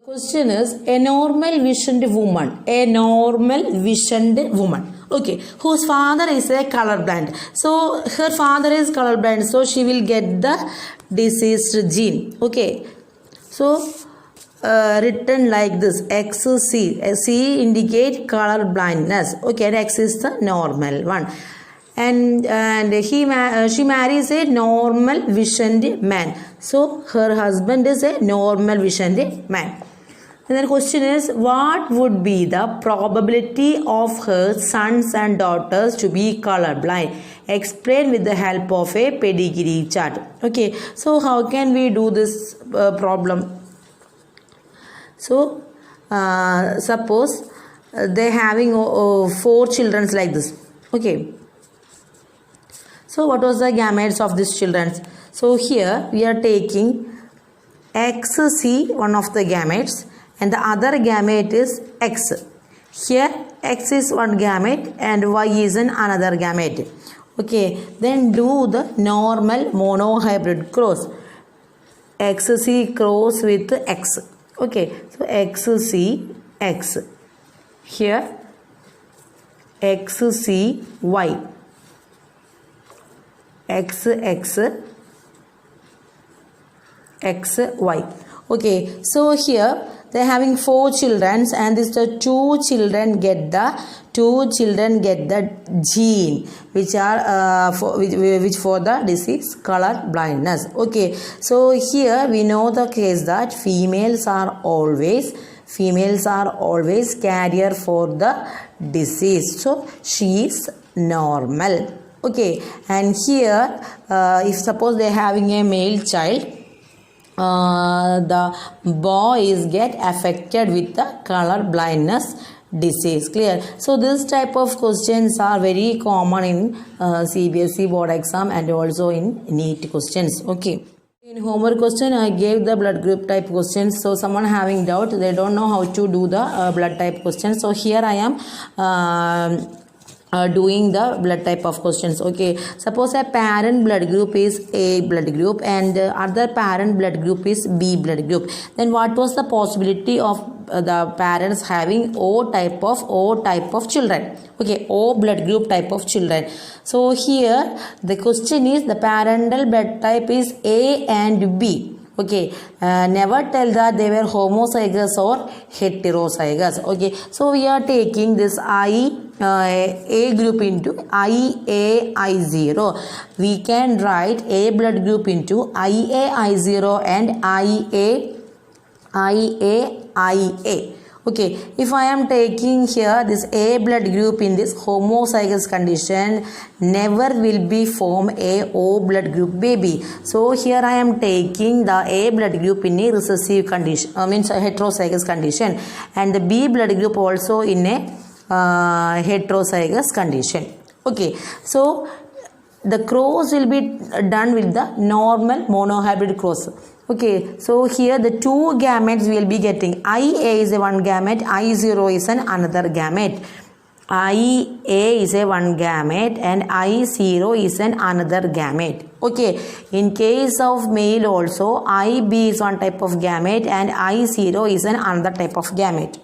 Question is a normal visioned woman. A normal visioned woman. Okay, whose father is a colorblind. So her father is colorblind. So she will get the diseased gene. Okay. So written like this XC. C indicate color blindness. Okay, and X is the normal one. And she marries a normal visioned man. So her husband is a normal visioned man. And the question is, what would be the probability of her sons and daughters to be colorblind? Explain with the help of a pedigree chart. Okay, so how can we do this problem? So, suppose they having 4 children like this. Okay. So, what was the gametes of these children? So, here we are taking XC, one of the gametes, and the other gamete is X. Here X is one gamete and Y is another gamete. Okay, then do the normal monohybrid cross. XC cross with X. Okay, so XC X. Here XC Y. XX XY. Okay, so here they are having 4 children and this the 2 children get the gene which are which for the disease color blindness. Okay, so here we know the case that females are always carrier for the disease. So she is normal. Okay, and here if suppose they are having a male child, the boy is get affected with the color blindness disease. Clear? So this type of questions are very common in CBSE board exam and also in NEET questions. Okay. In homework question, I gave the blood group type questions. So someone having doubt, they don't know how to do the blood type questions. So here I am doing the blood type of questions. Okay, suppose a parent blood group is A blood group and other parent blood group is B blood group, then what was the possibility of the parents having O type of children? Okay, O blood group type of children. So here the question is the parental blood type is A and B. Okay, never tell that they were homozygous or heterozygous. Okay, so we are taking this A group into IA I0. We can write A blood group into IA I0 and IA. Okay, if I am taking here this A blood group in this homozygous condition, never will be form a O blood group baby. So here I am taking the A blood group in a recessive condition, means a heterozygous condition, and the B blood group also in a heterozygous condition. Okay, so the cross will be done with the normal monohybrid cross. Okay, so here the 2 gametes we will be getting. IA is a one gamete, I0 is another gamete. IA is a one gamete and I0 is another gamete. Okay, in case of male also, IB is one type of gamete and I0 is another type of gamete.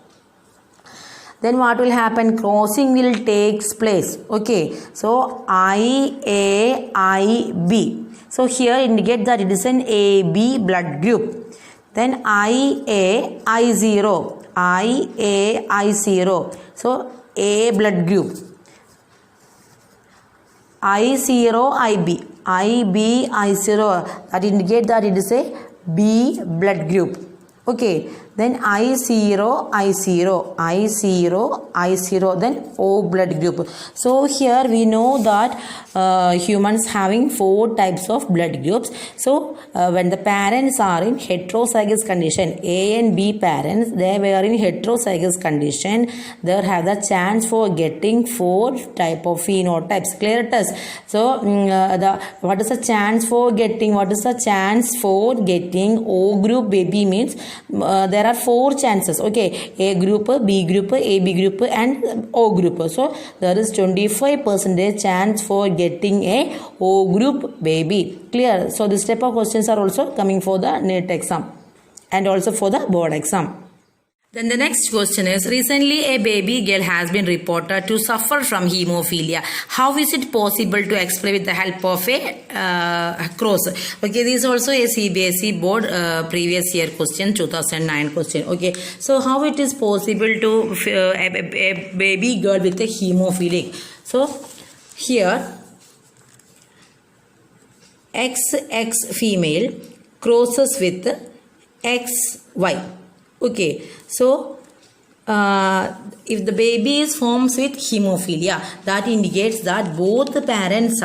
Then what will happen? Crossing will takes place. Okay, so IA IB. So here indicate that it is an AB blood group. Then IA I0. So A blood group. I0 IB I0, that indicate that it is a B blood group. Okay, then I0, then O blood group. So here we know that humans having 4 types of blood groups. So when the parents are in heterozygous condition, A and B parents, they were in heterozygous condition, they have the chance for getting 4 type of phenotypes. Clear it is. So what is the chance for getting? O group baby means there are 4 chances. Okay, A group, B group, AB group and O group. So there is 25% chance for getting a O group baby. Clear? So this type of questions are also coming for the NEET exam and also for the board exam. Then the next question is, recently a baby girl has been reported to suffer from hemophilia. How is it possible to explain with the help of a cross? Okay, this is also a CBSE board previous year question, 2009 question. Okay, so how it is possible to a baby girl with a hemophilic? So here XX female crosses with XY. Okay, so if the baby is formed with hemophilia, that indicates that both the parents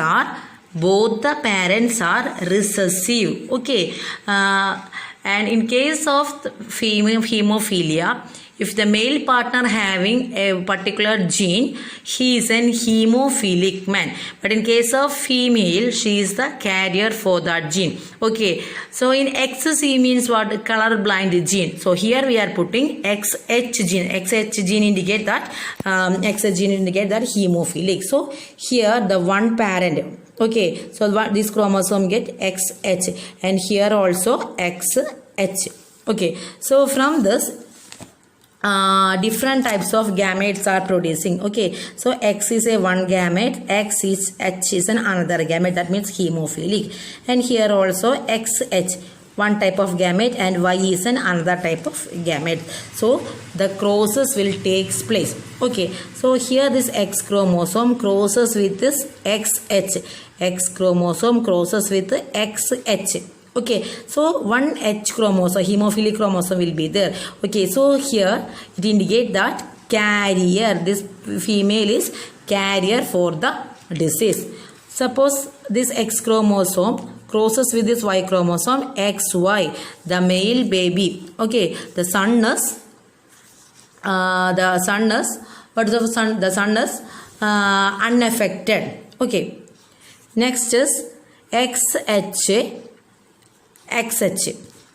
are recessive. Okay, and in case of the female hemophilia, if the male partner having a particular gene, he is an hemophilic man. But in case of female, she is the carrier for that gene. Okay. So in XC means what? Color blind gene. So here we are putting XH gene. XH gene indicate that hemophilic. So here the one parent. Okay. So this chromosome get XH and here also XH. Okay. So from this, different types of gametes are producing. Okay, so X is a one gamete, H is an another gamete, that means hemophilic, and here also XH one type of gamete and Y is an another type of gamete. So the crosses will take place. Okay, so here this X chromosome crosses with this XH, X chromosome crosses with XH. Okay, so one H chromosome, hemophilic chromosome will be there. Okay, so here it indicates that carrier, this female is carrier for the disease. Suppose this X chromosome crosses with this Y chromosome, XY, the male baby. Okay, the son is unaffected. Okay, next is XH.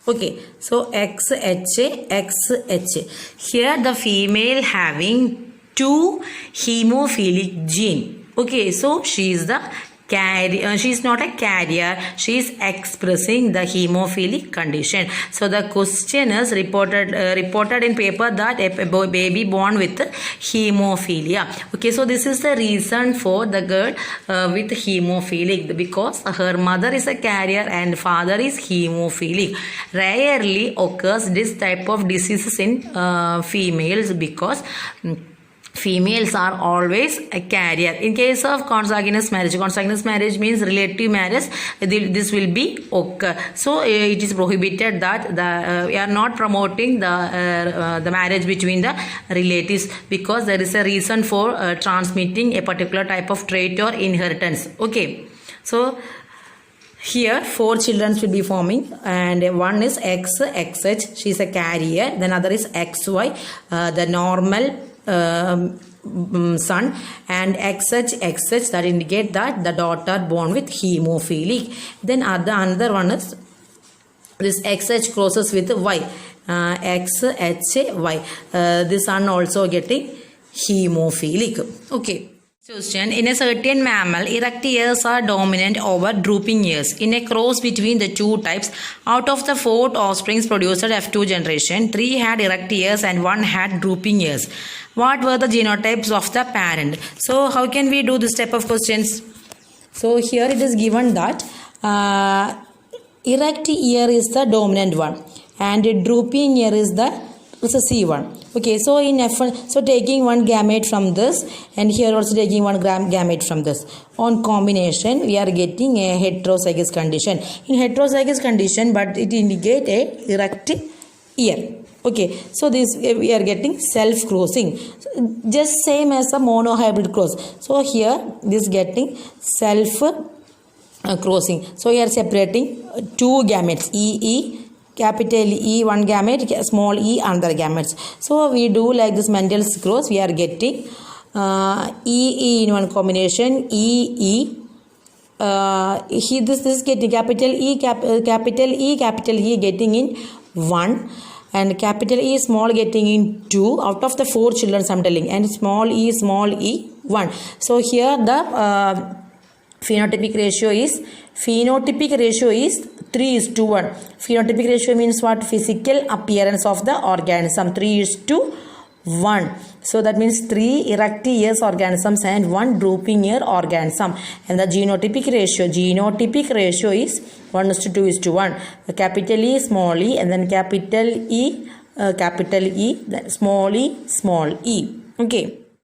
Okay, so XH. Here the female having two hemophilic gene. Okay, so she is the carrier. She is not a carrier. She is expressing the hemophilic condition. So the question is reported in paper that a baby born with hemophilia. Okay, so this is the reason for the girl with hemophilic, because her mother is a carrier and father is hemophilic. Rarely occurs this type of diseases in females because females are always a carrier. In case of consanguineous marriage means relative marriage, this will be occur. So it is prohibited that we are not promoting the marriage between the relatives, because there is a reason for transmitting a particular type of trait or inheritance. Okay, so here 4 children will be forming, and one is XH, she is a carrier. Then other is XY, the normal son, and XH, that indicate that the daughter born with hemophilic. Then another one is this XH crosses with Y, XHY, this son also getting hemophilic. Okay. Question: in a certain mammal, erect ears are dominant over drooping ears. In a cross between the two types, out of the 4 offsprings produced at F2 generation, 3 had erect ears and 1 had drooping ears. What were the genotypes of the parent? So how can we do this type of questions? So here it is given that erect ear is the dominant one and drooping ear is the recessive one. Okay, so in F1, so taking one gamete from this and here also taking one gamete from this. On combination, we are getting a heterozygous condition. In heterozygous condition, but it indicates a erect ear. Okay, so this we are getting self-crossing, just same as a monohybrid cross. So here this getting self-crossing. So we are separating 2 gametes, capital E one gamete, small e another gametes. So we do like this Mendel's cross. We are getting E in one combination, this is getting capital E getting in 1. And capital E small getting in 2 out of the 4 children I'm telling, and small e 1. So here the phenotypic ratio is 3:1. Phenotypic ratio means what? Physical appearance of the organism. 3:1. So that means 3 erect ears organisms and 1 drooping ear organism. And the genotypic ratio is 1:2:1. The capital E, small e, and then capital E, then small e, small e. Okay.